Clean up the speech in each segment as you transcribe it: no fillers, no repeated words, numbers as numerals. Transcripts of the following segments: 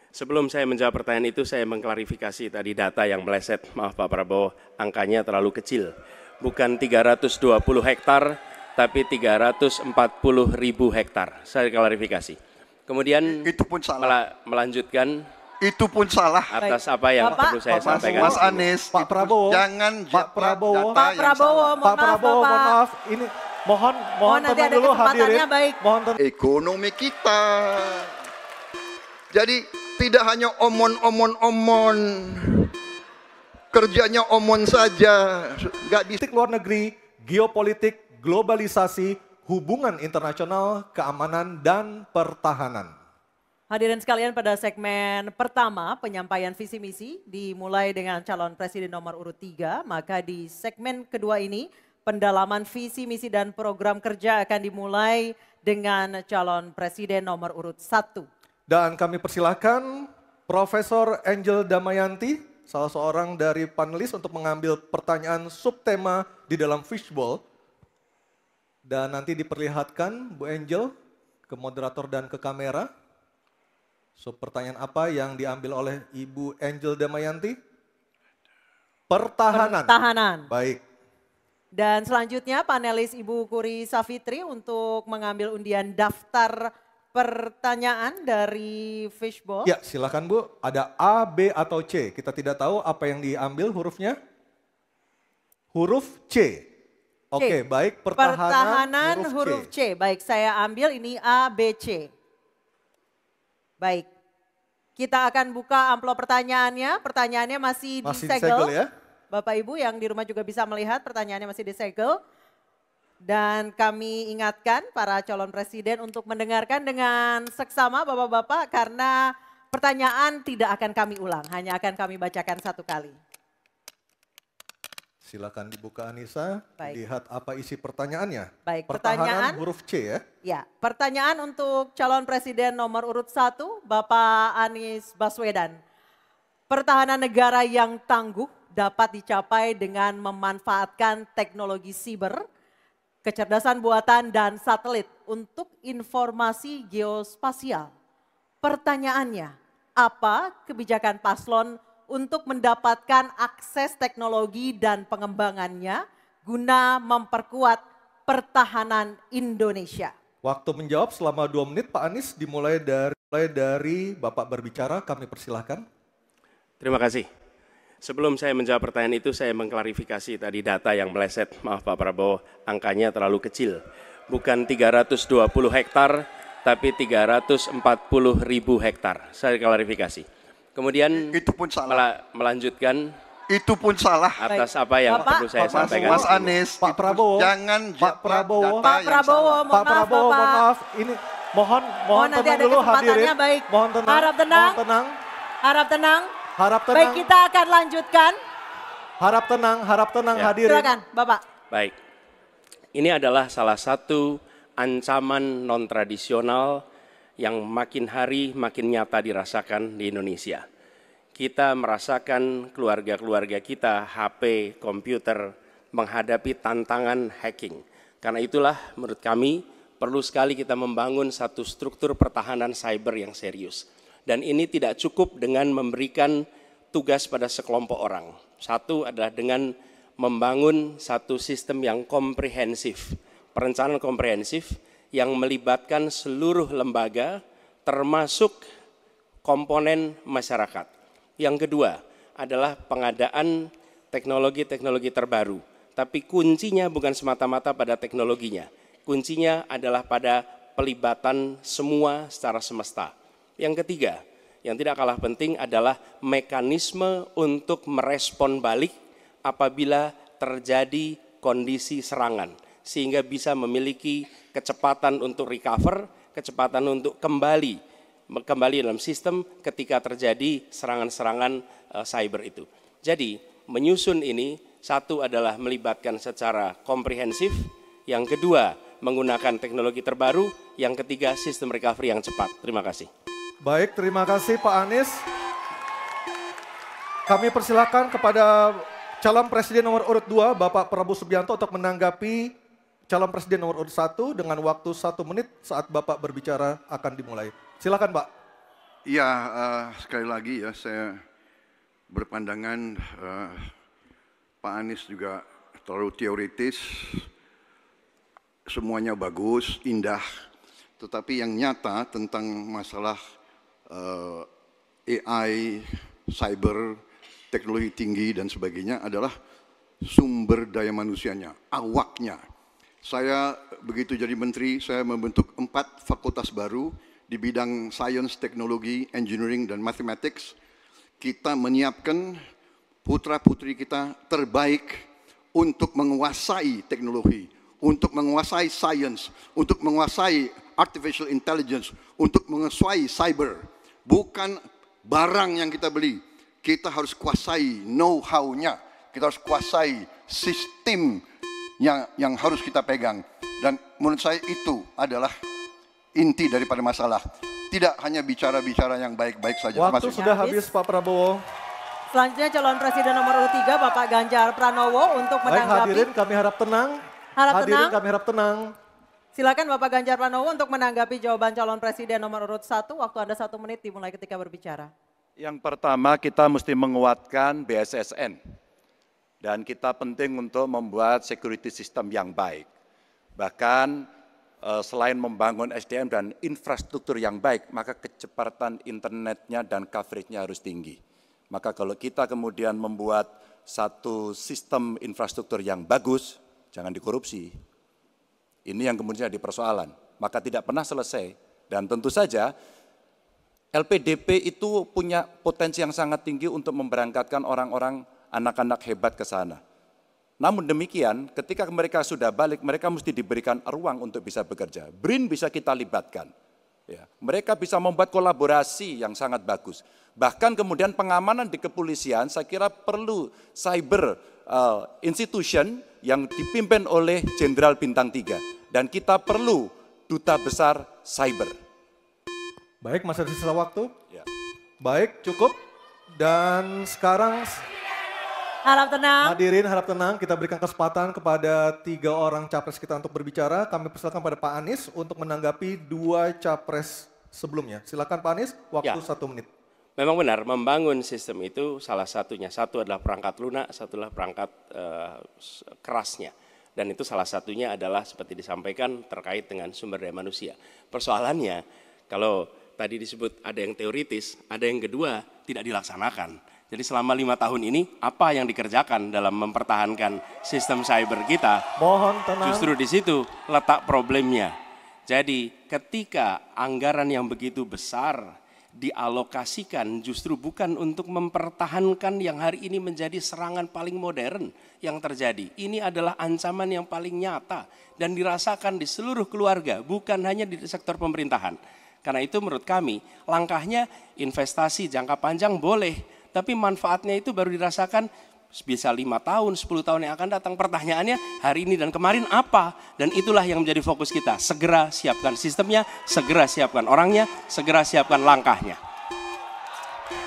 Sebelum saya menjawab pertanyaan itu, saya mengklarifikasi tadi data yang meleset. Maaf Pak Prabowo, angkanya terlalu kecil. Bukan 320 hektar, tapi 340.000 hektar. Saya klarifikasi. Kemudian itu pun salah. Melanjutkan Itu pun salah. atas apa yang perlu saya sampaikan. Mas Anies, Pak Prabowo, jangan Pak Prabowo, data Pak yang Prabowo, salah. Pak Prabowo, mohon maaf, ini mohon nanti tenang ada dulu kesempatannya, hadirin. baik. Mohon tenang. Ekonomi kita. Jadi tidak hanya omon-omon-omon, kerjanya omon saja, nggak bisa. Politik luar negeri, geopolitik, globalisasi, hubungan internasional, keamanan, dan pertahanan. Hadirin sekalian, pada segmen pertama penyampaian visi misi dimulai dengan calon presiden nomor urut 3, maka di segmen kedua ini pendalaman visi misi dan program kerja akan dimulai dengan calon presiden nomor urut 1. Dan kami persilahkan Profesor Angel Damayanti, salah seorang dari panelis untuk mengambil pertanyaan subtema di dalam fishbowl. Dan nanti diperlihatkan Bu Angel ke moderator dan ke kamera. Pertanyaan apa yang diambil oleh Ibu Angel Damayanti? Pertahanan. Pertahanan. Baik. Dan selanjutnya panelis Ibu Kuri Safitri untuk mengambil undian daftar pertanyaan dari fishbowl. Ya, silakan Bu. Ada A, B, atau C. Kita tidak tahu apa yang diambil hurufnya. Huruf C. Oke, baik. Pertahanan huruf C. Baik, saya ambil ini A, B, C. Baik. Kita akan buka amplop pertanyaannya. Pertanyaannya masih disegel ya. Bapak Ibu yang di rumah juga bisa melihat pertanyaannya masih disegel. Dan kami ingatkan para calon presiden untuk mendengarkan dengan seksama Bapak-Bapak karena pertanyaan tidak akan kami ulang, hanya akan kami bacakan satu kali. Silakan dibuka Anissa, Baik. lihat apa isi pertanyaannya. Baik, Pertahanan huruf C ya. Ya, pertanyaan untuk calon presiden nomor urut 1, Bapak Anies Baswedan. Pertahanan negara yang tangguh dapat dicapai dengan memanfaatkan teknologi siber, kecerdasan buatan dan satelit untuk informasi geospasial. Pertanyaannya, apa kebijakan paslon untuk mendapatkan akses teknologi dan pengembangannya guna memperkuat pertahanan Indonesia? Waktu menjawab selama 2 menit Pak Anies, dimulai dari Bapak berbicara, kami persilahkan. Terima kasih. Sebelum saya menjawab pertanyaan itu, saya mengklarifikasi tadi data yang meleset. Maaf Pak Prabowo, angkanya terlalu kecil. Bukan 320 hektar, tapi 340.000 hektar. Saya klarifikasi. Kemudian Itu pun salah. Melanjutkan Itu pun salah. atas apa yang perlu saya sampaikan. Mas Anies, Pak Prabowo, jangan Pak Prabowo, Pak Prabowo, Pak Prabowo, mohon maaf, ini mohon nanti tenang ada dulu kesempatannya, hadirin. baik. Mohon tenang. Harap tenang. Mohon tenang. Harap tenang. Harap tenang. Baik, kita akan lanjutkan. Harap tenang Ya. hadirin. Silakan, Bapak. Baik, ini adalah salah satu ancaman non-tradisional yang makin hari makin nyata dirasakan di Indonesia. Kita merasakan keluarga-keluarga kita, HP, komputer, menghadapi tantangan hacking. Karena itulah menurut kami perlu sekali kita membangun satu struktur pertahanan cyber yang serius. Dan ini tidak cukup dengan memberikan tugas pada sekelompok orang. Satu adalah dengan membangun satu sistem yang komprehensif, perencanaan komprehensif yang melibatkan seluruh lembaga termasuk komponen masyarakat. Yang kedua adalah pengadaan teknologi-teknologi terbaru, tapi kuncinya bukan semata-mata pada teknologinya. Kuncinya adalah pada pelibatan semua secara semesta. Yang ketiga, yang tidak kalah penting adalah mekanisme untuk merespon balik apabila terjadi kondisi serangan, sehingga bisa memiliki kecepatan untuk recover, kecepatan untuk kembali dalam sistem ketika terjadi serangan-serangan cyber itu. Jadi menyusun ini, satu adalah melibatkan secara komprehensif, yang kedua menggunakan teknologi terbaru, yang ketiga sistem recovery yang cepat. Terima kasih. Baik, terima kasih Pak Anies. Kami persilakan kepada calon presiden nomor urut 2, Bapak Prabowo Subianto untuk menanggapi calon presiden nomor urut 1 dengan waktu 1 menit saat Bapak berbicara akan dimulai. Silakan Pak. Ya, sekali lagi ya saya berpandangan Pak Anies juga terlalu teoritis, semuanya bagus, indah, tetapi yang nyata tentang masalah AI, cyber, teknologi tinggi dan sebagainya adalah sumber daya manusianya, awaknya. Saya begitu jadi menteri, saya membentuk 4 fakultas baru di bidang sains, teknologi, engineering, dan mathematics. Kita menyiapkan putra-putri kita terbaik untuk menguasai teknologi, untuk menguasai sains, untuk menguasai artificial intelligence, untuk menguasai cyber. Bukan barang yang kita beli, kita harus kuasai know-how-nya, kita harus kuasai sistem yang harus kita pegang. Dan menurut saya itu adalah inti daripada masalah. Tidak hanya bicara-bicara yang baik-baik saja. Waktu sudah habis Pak Prabowo. Selanjutnya calon presiden nomor urut 3 Bapak Ganjar Pranowo untuk Baik, menanggapi. hadirin kami harap tenang. Hadirin kami harap tenang. Silakan Bapak Ganjar Pranowo untuk menanggapi jawaban calon presiden nomor urut 1. Waktu Anda 1 menit dimulai ketika berbicara. Yang pertama kita mesti menguatkan BSSN. Dan kita penting untuk membuat security system yang baik. Bahkan selain membangun SDM dan infrastruktur yang baik, maka kecepatan internetnya dan coveragenya harus tinggi. Maka kalau kita kemudian membuat satu sistem infrastruktur yang bagus, jangan dikorupsi. Ini yang kemudian jadi persoalan. Maka tidak pernah selesai. Dan tentu saja LPDP itu punya potensi yang sangat tinggi untuk memberangkatkan orang-orang, anak-anak hebat ke sana. Namun demikian, ketika mereka sudah balik, mereka mesti diberikan ruang untuk bisa bekerja. BRIN bisa kita libatkan. Ya, mereka bisa membuat kolaborasi yang sangat bagus. Bahkan kemudian pengamanan di kepolisian, saya kira perlu cyber institution yang dipimpin oleh Jenderal Bintang 3. Dan kita perlu duta besar cyber. Baik, masih ada sisa waktu. Ya. Baik, cukup. Dan sekarang Harap tenang. hadirin harap tenang, kita berikan kesempatan kepada 3 orang capres kita untuk berbicara. Kami persilakan pada Pak Anies untuk menanggapi 2 capres sebelumnya. Silakan Pak Anies, waktu 1 menit. Memang benar, membangun sistem itu salah satunya. Satu adalah perangkat lunak, satu adalah perangkat kerasnya. Dan itu salah satunya adalah seperti disampaikan terkait dengan sumber daya manusia. Persoalannya, kalau tadi disebut ada yang teoritis, ada yang kedua tidak dilaksanakan. Jadi selama 5 tahun ini apa yang dikerjakan dalam mempertahankan sistem cyber kita? Mohon tenang. Justru di situ letak problemnya. Jadi ketika anggaran yang begitu besar dialokasikan justru bukan untuk mempertahankan yang hari ini menjadi serangan paling modern yang terjadi. Ini adalah ancaman yang paling nyata dan dirasakan di seluruh keluarga, bukan hanya di sektor pemerintahan. Karena itu menurut kami langkahnya investasi jangka panjang boleh, tapi manfaatnya itu baru dirasakan bisa 5 tahun, 10 tahun yang akan datang. Pertanyaannya hari ini dan kemarin apa? Dan itulah yang menjadi fokus kita. Segera siapkan sistemnya, segera siapkan orangnya, segera siapkan langkahnya.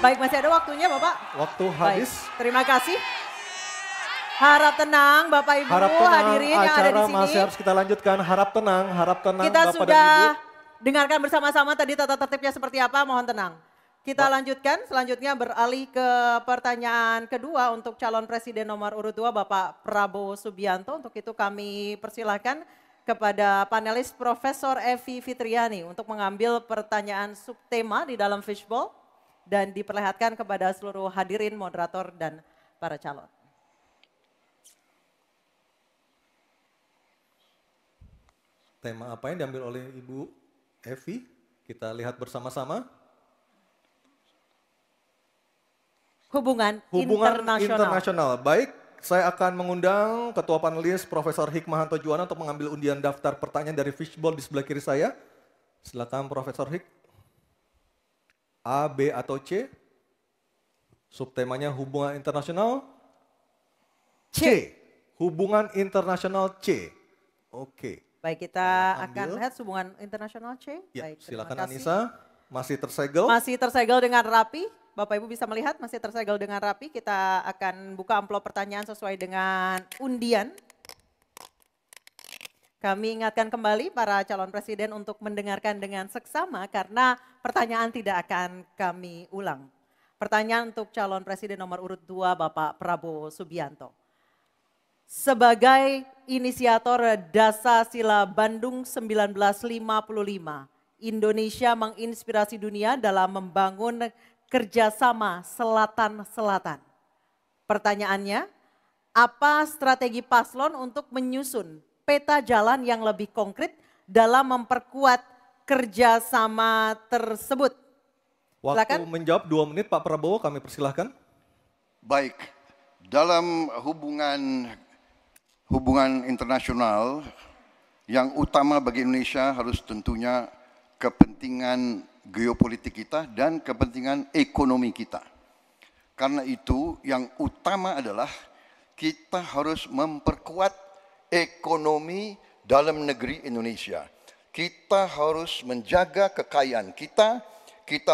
Baik, masih ada waktunya Bapak. Waktu Baik, habis. terima kasih. Harap tenang Bapak Ibu, Harap tenang, hadirin yang ada acara di sini. masih harus kita lanjutkan. Harap tenang Kita Bapak sudah dan Ibu. dengarkan bersama-sama tadi tata tertibnya seperti apa, mohon tenang. Kita lanjutkan, selanjutnya beralih ke pertanyaan kedua untuk calon presiden nomor urut 2 Bapak Prabowo Subianto. Untuk itu kami persilahkan kepada panelis Profesor Evi Fitriani untuk mengambil pertanyaan subtema di dalam fishbowl dan diperlihatkan kepada seluruh hadirin, moderator, dan para calon. Tema apa yang diambil oleh Ibu Evi? Kita lihat bersama-sama. Hubungan internasional. internasional. Baik, saya akan mengundang Ketua Panelis Profesor Hikmahanto Juwana untuk mengambil undian daftar pertanyaan dari fishbowl di sebelah kiri saya. Silakan Profesor Hik. A, B, atau C? Subtemanya hubungan internasional. C. Hubungan internasional C. Oke. Baik, kita akan lihat hubungan internasional C. Ya, Baik, silakan terima kasih. Anissa. Masih tersegel. Masih tersegel dengan rapi. Bapak Ibu bisa melihat masih tersegel dengan rapi. Kita akan buka amplop pertanyaan sesuai dengan undian. Kami ingatkan kembali para calon presiden untuk mendengarkan dengan seksama karena pertanyaan tidak akan kami ulang. Pertanyaan untuk calon presiden nomor urut 2 Bapak Prabowo Subianto. Sebagai inisiator Dasar-Sila Bandung 1955, Indonesia menginspirasi dunia dalam membangun kerjasama Selatan-Selatan. Pertanyaannya, apa strategi paslon untuk menyusun peta jalan yang lebih konkret dalam memperkuat kerjasama tersebut? Waktu menjawab 2 menit Pak Prabowo, kami persilahkan. Baik, dalam hubungan internasional yang utama bagi Indonesia harus tentunya kepentingan geopolitik kita dan kepentingan ekonomi kita. Karena itu yang utama adalah kita harus memperkuat ekonomi dalam negeri Indonesia. Kita harus menjaga kekayaan kita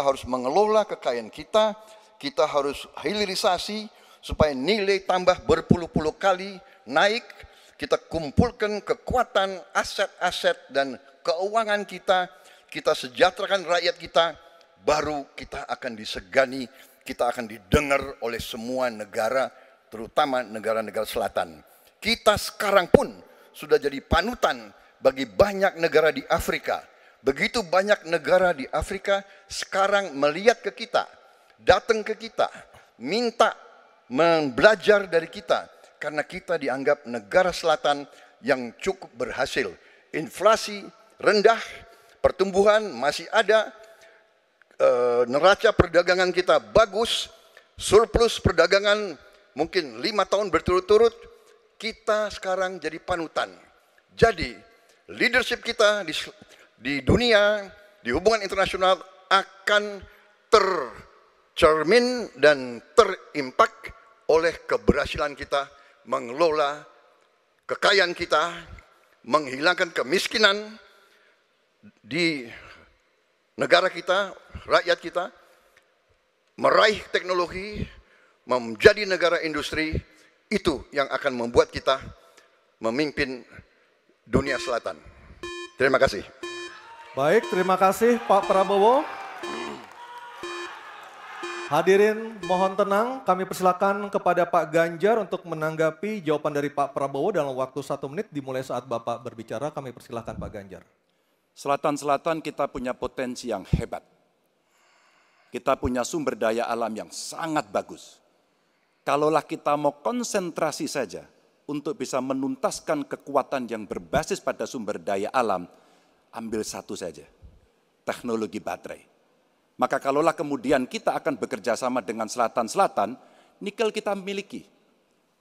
harus mengelola kekayaan kita harus hilirisasi supaya nilai tambah berpuluh-puluh kali naik, kita kumpulkan kekuatan aset-aset dan keuangan kita sejahterakan rakyat kita, baru kita akan disegani, kita akan didengar oleh semua negara, terutama negara-negara selatan. Kita sekarang pun sudah jadi panutan bagi banyak negara di Afrika. Begitu banyak negara di Afrika sekarang melihat ke kita, datang ke kita, minta belajar dari kita. Karena kita dianggap negara selatan yang cukup berhasil. Inflasi rendah, pertumbuhan masih ada, neraca perdagangan kita bagus, surplus perdagangan mungkin 5 tahun berturut-turut. Kita sekarang jadi panutan. Jadi leadership kita di dunia, di hubungan internasional akan tercermin dan terimpak oleh keberhasilan kita mengelola kekayaan kita, menghilangkan kemiskinan di negara kita, rakyat kita, meraih teknologi, menjadi negara industri. Itu yang akan membuat kita memimpin dunia selatan. Terima kasih. Baik, terima kasih Pak Prabowo. Hadirin mohon tenang, kami persilakan kepada Pak Ganjar untuk menanggapi jawaban dari Pak Prabowo dalam waktu 1 menit dimulai saat Bapak berbicara. Kami persilakan Pak Ganjar. Selatan-selatan kita punya potensi yang hebat. Kita punya sumber daya alam yang sangat bagus. Kalaulah kita mau konsentrasi saja untuk bisa menuntaskan kekuatan yang berbasis pada sumber daya alam, ambil satu saja, teknologi baterai. Maka kalaulah kemudian kita akan bekerja sama dengan selatan-selatan, nikel kita miliki.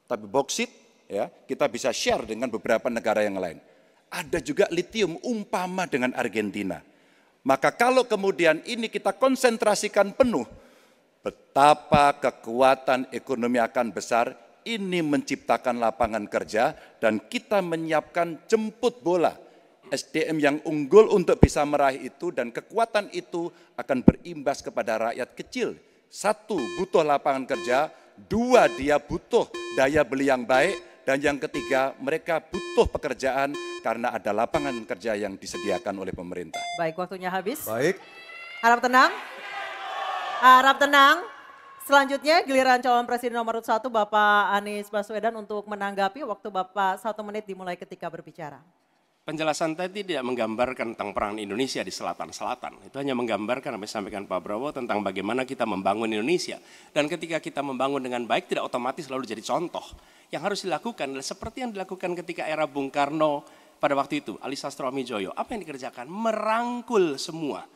Tapi boksit ya, kita bisa share dengan beberapa negara yang lain. Ada juga litium umpama dengan Argentina. Maka kalau kemudian ini kita konsentrasikan penuh, betapa kekuatan ekonomi akan besar, ini menciptakan lapangan kerja dan kita menyiapkan jemput bola SDM yang unggul untuk bisa meraih itu, dan kekuatan itu akan berimbas kepada rakyat kecil. 1, butuh lapangan kerja, 2, dia butuh daya beli yang baik, dan yang ketiga mereka butuh pekerjaan karena ada lapangan kerja yang disediakan oleh pemerintah. Baik, waktunya habis. Baik. Harap tenang. Harap tenang. Selanjutnya giliran calon presiden nomor 1 Bapak Anies Baswedan untuk menanggapi. Waktu Bapak 1 menit dimulai ketika berbicara. Penjelasan tadi tidak menggambarkan tentang peran Indonesia di selatan-selatan. Itu hanya menggambarkan apa yang disampaikan Pak Prabowo tentang bagaimana kita membangun Indonesia. Dan ketika kita membangun dengan baik tidak otomatis lalu jadi contoh. Yang harus dilakukan adalah seperti yang dilakukan ketika era Bung Karno pada waktu itu, Ali Sastroamidjojo. Apa yang dikerjakan? Merangkul semua.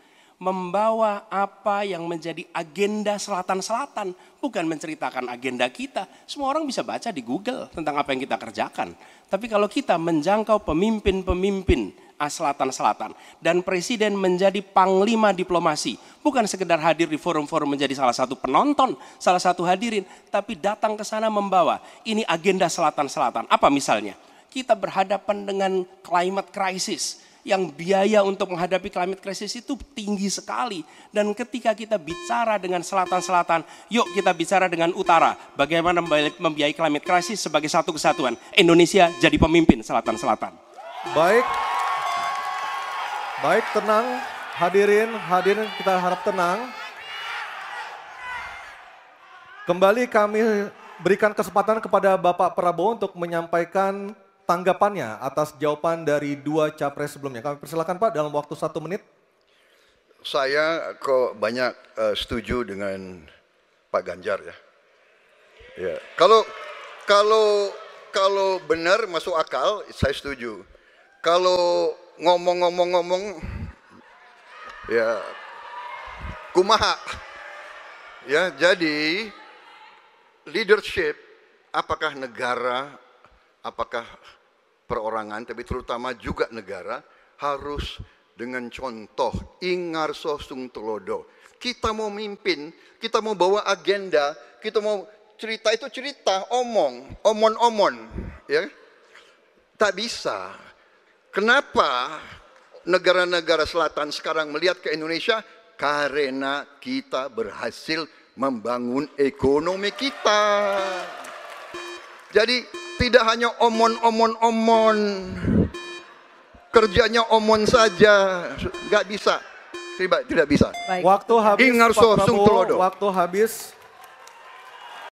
Membawa apa yang menjadi agenda selatan-selatan, bukan menceritakan agenda kita. Semua orang bisa baca di Google tentang apa yang kita kerjakan. Tapi kalau kita menjangkau pemimpin-pemimpin selatan-selatan dan presiden menjadi panglima diplomasi, bukan sekedar hadir di forum-forum menjadi salah satu penonton, salah satu hadirin, tapi datang ke sana membawa ini agenda selatan-selatan. Apa misalnya? Kita berhadapan dengan climate crisis. Yang biaya untuk menghadapi climate crisis itu tinggi sekali. Dan ketika kita bicara dengan selatan-selatan, yuk kita bicara dengan utara. Bagaimana membiayai climate crisis sebagai satu kesatuan. Indonesia jadi pemimpin selatan-selatan. Baik. Baik, tenang. Hadirin kita harap tenang. Kembali kami berikan kesempatan kepada Bapak Prabowo untuk menyampaikan tanggapannya atas jawaban dari dua capres sebelumnya. Kami persilakan Pak dalam waktu 1 menit. Saya kok banyak setuju dengan Pak Ganjar ya. Ya, kalau benar masuk akal, saya setuju. Kalau ngomong, ya kumaha. Ya, jadi leadership, apakah negara, apakah perorangan, tapi terutama juga negara harus dengan contoh ingarso sung telodo. Kita mau mimpin, kita mau bawa agenda, kita mau cerita itu cerita, omon, ya. Tak bisa. Kenapa negara-negara selatan sekarang melihat ke Indonesia? Karena kita berhasil membangun ekonomi kita. Jadi tidak hanya omon, kerjanya omon saja, nggak bisa, tidak bisa. Baik. Waktu habis, Ingarso Pak sung Prabowo, telodo. waktu habis.